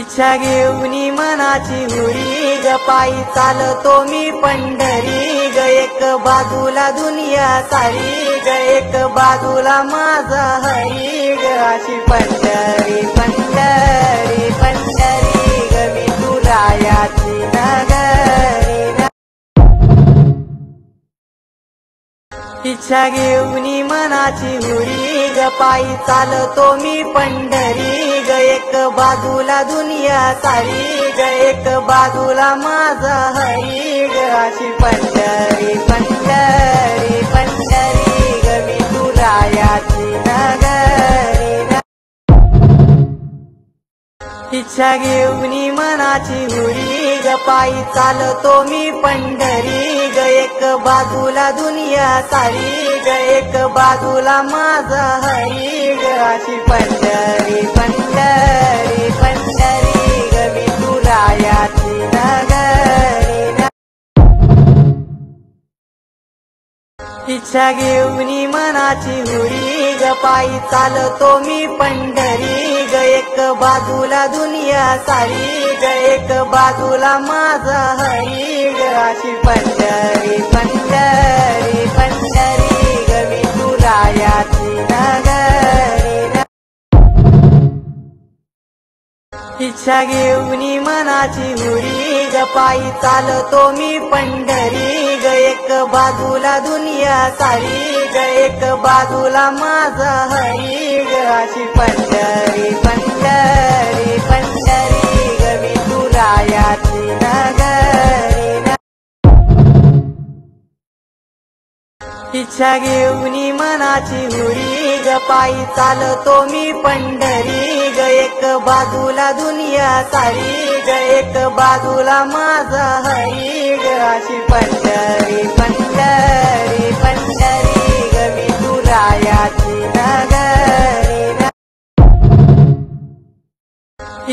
इच्छा घेऊनी मनाची हुरी ग पायी चालतो मी पंढरी ग एक बाजूला दुनिया सारी ग एक बाजूला माझा हरी ग अशी पंढरी पंढरी पंढरी ग विठुरायाची नगरी। इच्छा घेऊनी मनाची हुरी ग पायी चालतो मी पंढरी ग एक बाजूला दुनिया सारी ग एक बाजूला माझा हरी ग अशी पंढरी पंढरी पंढरी ग विठुरायाची नगरी। इच्छा घेऊनी मनाची हुरी ग पायी चालतो मी पंढरी ग एक बाजूला दुनिया सारी ग एक बाजूला माझा हरी ग अशी पंढरी पंढरी पंढरी ग विठुरायाची नगरी। इच्छा घेऊनी मनाची हुरी ग पायी चालतो मी पंढरी ग एक बाजूला दुनिया सारी ग एक बाजूला माझा हरी ग अशी पंढरी पंढरी पंढरी ग विठुरायाची नगरी। इच्छा घेऊनी मनाची हुरी ग पायी चालतो मी पंढरी ग एक बाजूला दुनिया सारी ग एक बाजूला माझा हरी ग अशी पंढरी पंढरी पंढरी ग विठुरायाची नगरी। इच्छा घेऊनी मनाची हुरी ग पायी चालतो मी पंढरी ग एक बाजूला दुनिया सारी ग एक बाजूला माझा हरी ग अशी पंढरी पंढरी पंढरी ग विठुरायाची नगरी।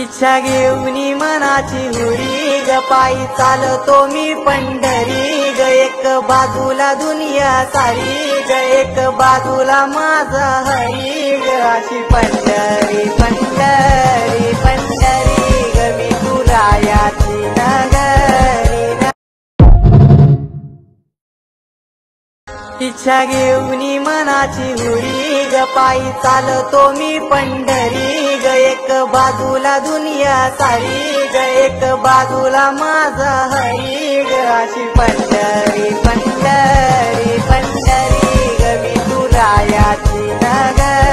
इच्छा घेऊनी मनाची हुरी ग पायी चालतो मी पंढरी ग एक बाजूला दुनिया सारी ग एक बाजूला माझा हरी ग अशी पंढरी पंढरी पंढरी ग विठुरायाची नगरी। इच्छा घेऊनी मनाची हुरी ग पायी चालतो मी पंढरी ग एक बाजूला दुनिया सारी ग एक बाजूला माझा हरी ग अशी पंढरी पंढरी पंढरी ग विठुरायाची नगरी।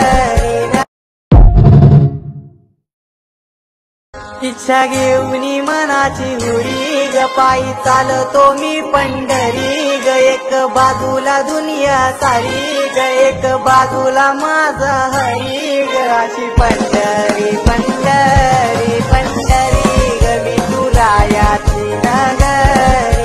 इच्छा घेऊनी मनाची हुरी ग पायी चालतो मी पंढरी ग एक बाजूला दुनिया सारी ग एक बाजूला माझा हरी ग अशी पंढरी पंढरी पंढरी ग विठुरायाची नगरी।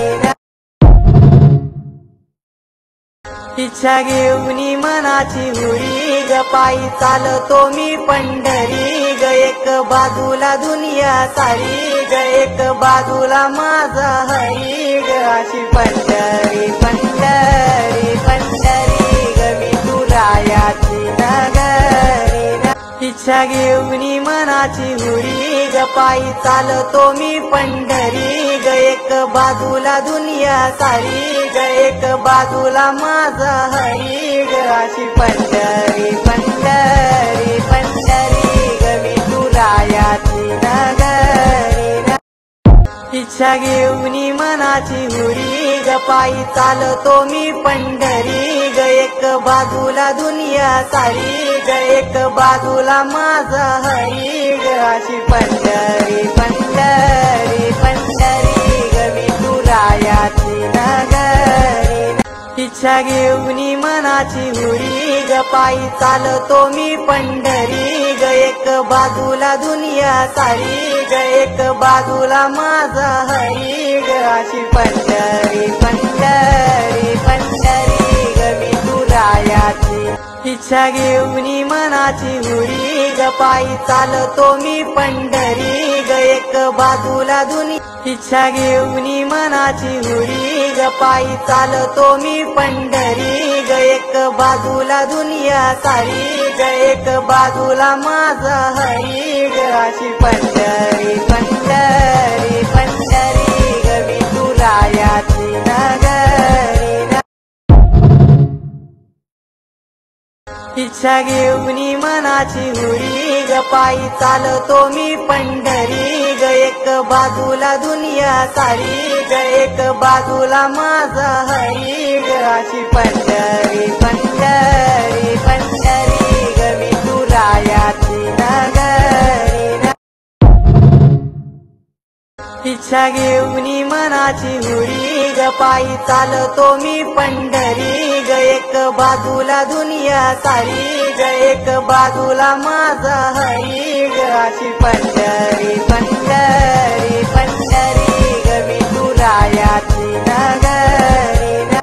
इच्छा घेऊनी मनाची हुरी ग पायी चालतो मी पंढरी ग एक बाजूला दुनिया सारी ग एक बाजूला माझा हरी ग अशी पंढरी पंढरी पंढरी ग विठुरायाची नगरी। इच्छा घेऊनी मनाची हुरी ग पायी चालतो मी पंढरी ग एक बाजूला दुनिया सारी ग एक बाजूला माझा हरी ग अशी पंढरी पंढरी पंढरी ग विठुरायाची नगरी। इच्छा घेऊनी मनाची हुरी ग पायी चालतो मी पंढरी ग एक बाजूला दुनिया सारी ग एक बाजूला माझा हरी ग अशी पंढरी पंढरी पंढरी ग विठुरायाची नगरी। इच्छा घेऊनी मनाची हुरी ग पायी चालतो मी पंढरी ग एक बाजूला दुनिया सारी ग एक बाजूला माझा हरी ग अशी पंढरी पंढरी पंढरी ग विठुरायाची। इच्छा घेऊनी मना मनाची हुरी ग पायी चालतो मी पंढरी ग एक बाजूला दुनिया इच्छा घेऊन मनाची हुरी ग पायी चालतो मी पंढरी ग एक बाजूला दुनिया सारी ग एक बाजूला माझा हरी ग अशी पंढरी पंढरी पंढरी ग विठुरायाची नगरी इच्छा घेऊन मनाची हुरी ग पायी चालतो मी पंढरी ग एक बाजूला दुनिया सारी ग एक बाजूला माझा हरी ग अशी पंढरी पंढरी पंढरी ग विठुरायाची नगरी इच्छा घेऊन मनाची हुरी ग पायी चालतो मी पंढरी ग एक बाजूला दुनिया सारी ग एक बाजूला माझा हरी ग अशी पंढरी पंढरी पंढरी ग विठुरायाची नगरी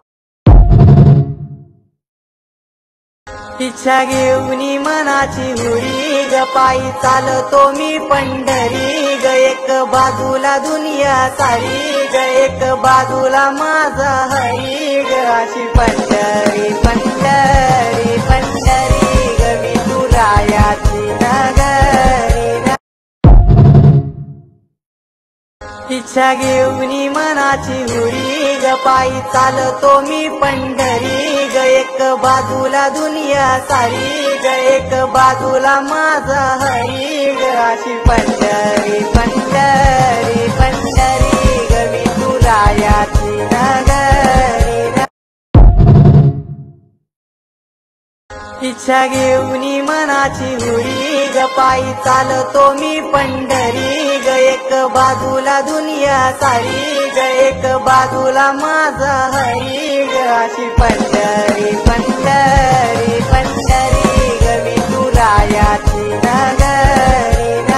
इच्छा घेऊन मनाची हुरी ग पायी चालतो मी पंढरी ग एक बाजूला दुनिया सारी ग एक बाजूला माझा हरी ग अशी पंढरी पंढरी पंढरी ग विठुरायाची नगरी इच्छा घेऊन मनाची हुरी ग पायी चालतो मी पंढरी ग एक बाजूला दुनिया सारी ग एक बाजूला माझा हरी ग अशी पंढरी पंढरी पंढरी ग विठुरायाची नगरी इच्छा घेऊन मनाची हुरी ग पायी चालतो मी पंढरी ग एक बाजूला दुनिया सारी ग एक बाजूला माझा हरी ग अशी पंढरी पंढरी पंढरी ग विठुरायाची नगरी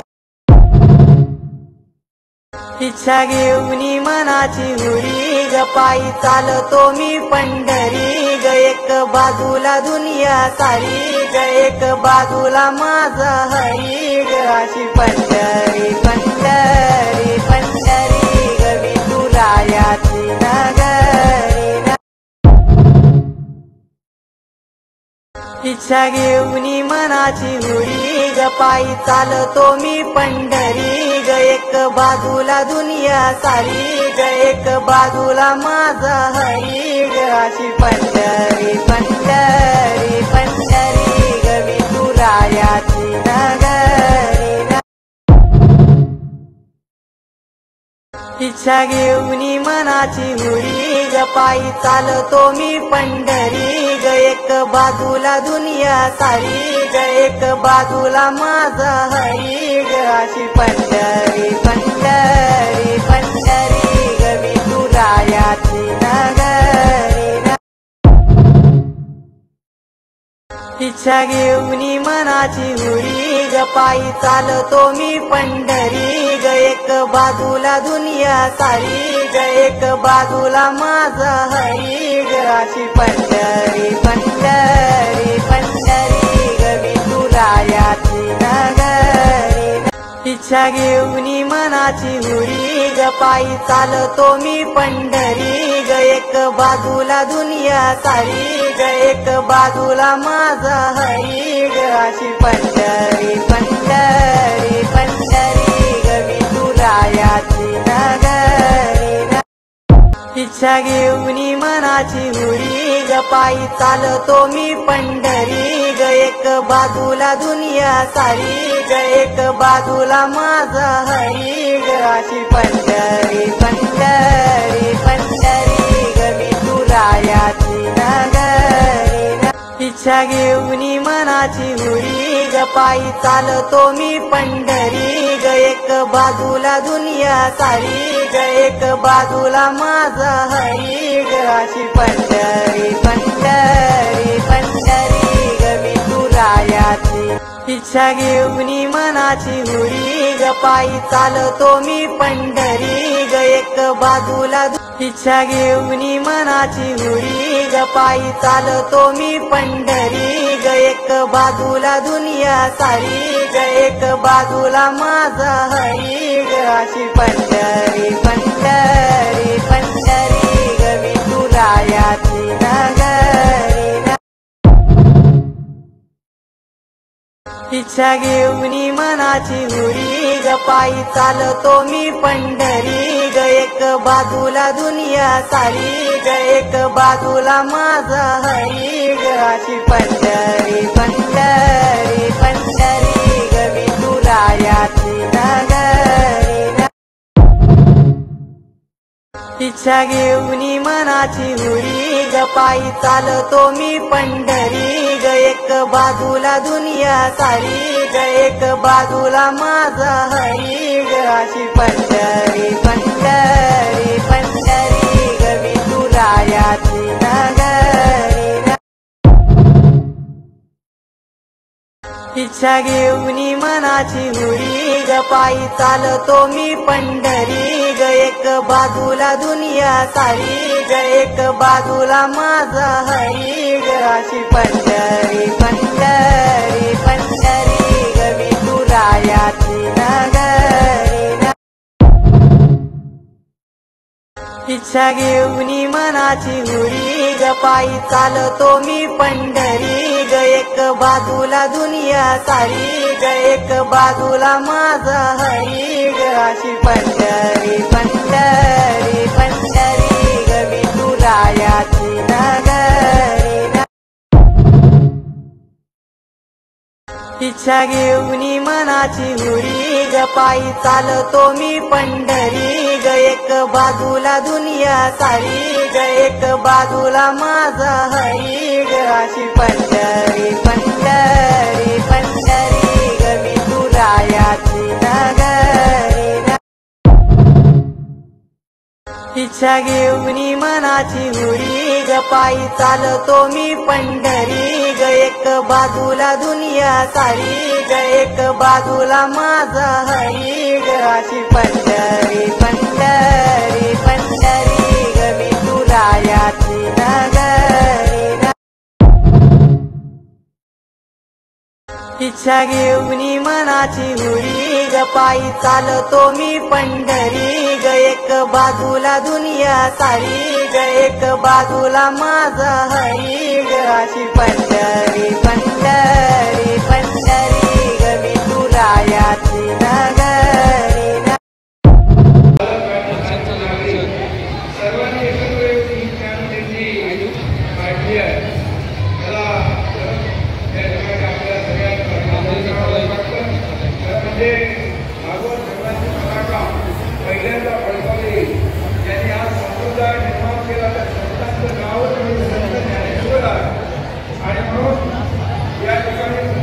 इच्छा घेऊन मनाची हुरी ग पायी चालतो मी पंढरी ग एक बाजूला दुनिया सारी ग एक बाजूला माझा हरी ग अशी पंढरी पंढरी पंढरी ग विठुरायाची नगरी इच्छा घेऊन मनाची हुरी ग पायी चालतो मी पंढरी ग एक बाजूला दुनिया सारी ग एक बाजूला माझा हरी ग अशी पंढरी पंढरी पंढरी ग विठुरायाची नगरी इच्छा घेऊन मनाची हुरी ग पायी चालतो मी पंढरी ग एक बाजूला दुनिया सारी ग एक बाजूला माझा हरी ग अशी पंढरी पंढरी पंढरी ग विठुरायाची नगरी इच्छा घेऊन मनाची हुरी ग पायी चालतो मी पंढरी ग एक बाजूला दुनिया सारी ग एक बाजूला माझा हरी ग अशी पंढरी पंढरी पंढरी ग विठुरायाची नगरी इच्छा घेऊन मनाची हुरी ग पायी चालतो मी पंढरी ग एक बाजूला दुनिया सारी ग एक बाजूला माझा हरी ग अशी पंढरी पंढरी पंढरी ग विठुरायाची नगरी इच्छा घेऊन मनाची हुरी ग पायी चालतो मी पंढरी ग एक बाजूला दुनिया सारी ग एक बाजूला माझा हरी ग अशी पंढरी पंढरी पंढरी ग विठुरायाची नगरी इच्छा घेऊन मनाची हुरी ग पायी चालतो मी पंढरी ग एक बाजूला दुनिया सारी ग एक बाजूला माझा हरी ग अशी पंढरी पंढरी पंढरी ग विठुरायाची इच्छा घेऊनी मनाची हुरी ग पायी चालतो मी पंढरी ग एक बाजूला इच्छा घेऊनी मनाची हुरी ग पायी चालतो मी पंढरी ग एक बाजूला दुनिया सारी ग एक बाजूला माझा हरी ग अशी पंढरी पंढरी पंढरी ग विठुरायाची नगरी इच्छा घेऊनी मनाची हुरी ग पायी चालतो मी पंढरी ग एक बाजूला दुनिया सारी ग एक बाजूला माझा हरी ग अशी पंढरी पंढरी पंढरी ग विठुरायाची नगरी इच्छा घेऊनी मनाची हुरी ग पायी चालतो मी पंढरी ग एक बाजूला दुनिया सारी ग एक बाजूला माझा हरी ग अशी पंढरी पंढरी पंढरी ग विठुरायाची नगरी इच्छा घेऊनी मनाची हुरी ग पायी चालतो मी पंढरी ग एक बाजूला दुनिया सारी ग एक बाजूला माझा हरी ग अशी पंढरी पंढरी पंढरी ग विठुरायाची नगरी इच्छा घेऊनी मनाची हुरी ग पायी चालतो मी पंढरी ग एक बाजूला दुनिया सारी ग एक बाजूला माझा हरी ग अशी पंढरी पंढरी पंढरी ग विठुरायाची नगरी इच्छा घेऊनी मनाची हुरी ग पायी चालतो मी पंढरी ग एक बाजूला दुनिया सारी ग एक बाजूला माझा हरी ग अशी पंढरी पंढरी पंढरी ग विठुरायाची नगरी इच्छा घेऊनी मनाची हुरी ग पायी चालतो मी पंढरी ग एक बाजूला दुनिया सारी ग एक बाजूला माझा हरी ग अशी पंढरी पंढरी पंढरी ग विठुरायाची नगरी इच्छा घेऊनी मनाची हुरी ग पायी चालतो मी पंढरी ग एक बाजूला दुनिया सारी ग एक बाजूला माझा हरी ग अशी पंढरी पंढरी पंढरी ग विठुरायाची नगरी पहिल्यांदा फडकवली ज्यांनी हा संप्रदाय निर्माण केला त्या संतांचं नाव ज्ञानेश्वर आहे आणि म्हणून या ठिकाणी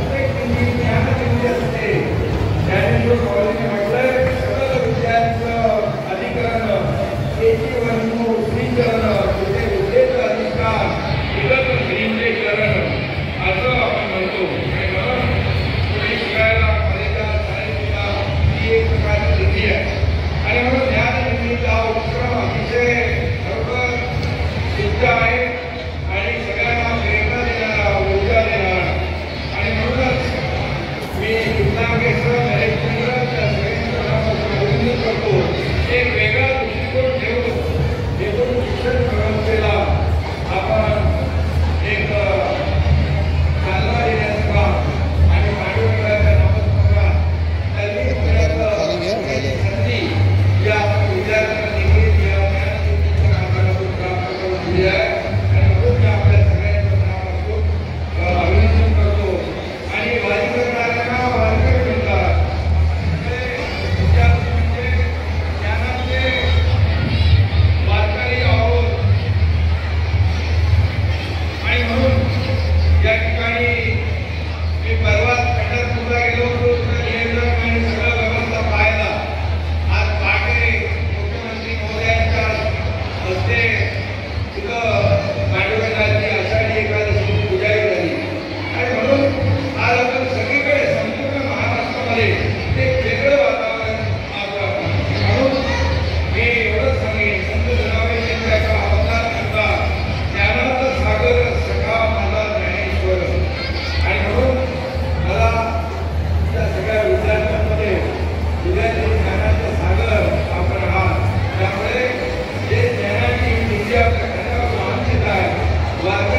इच्छितात वारकरी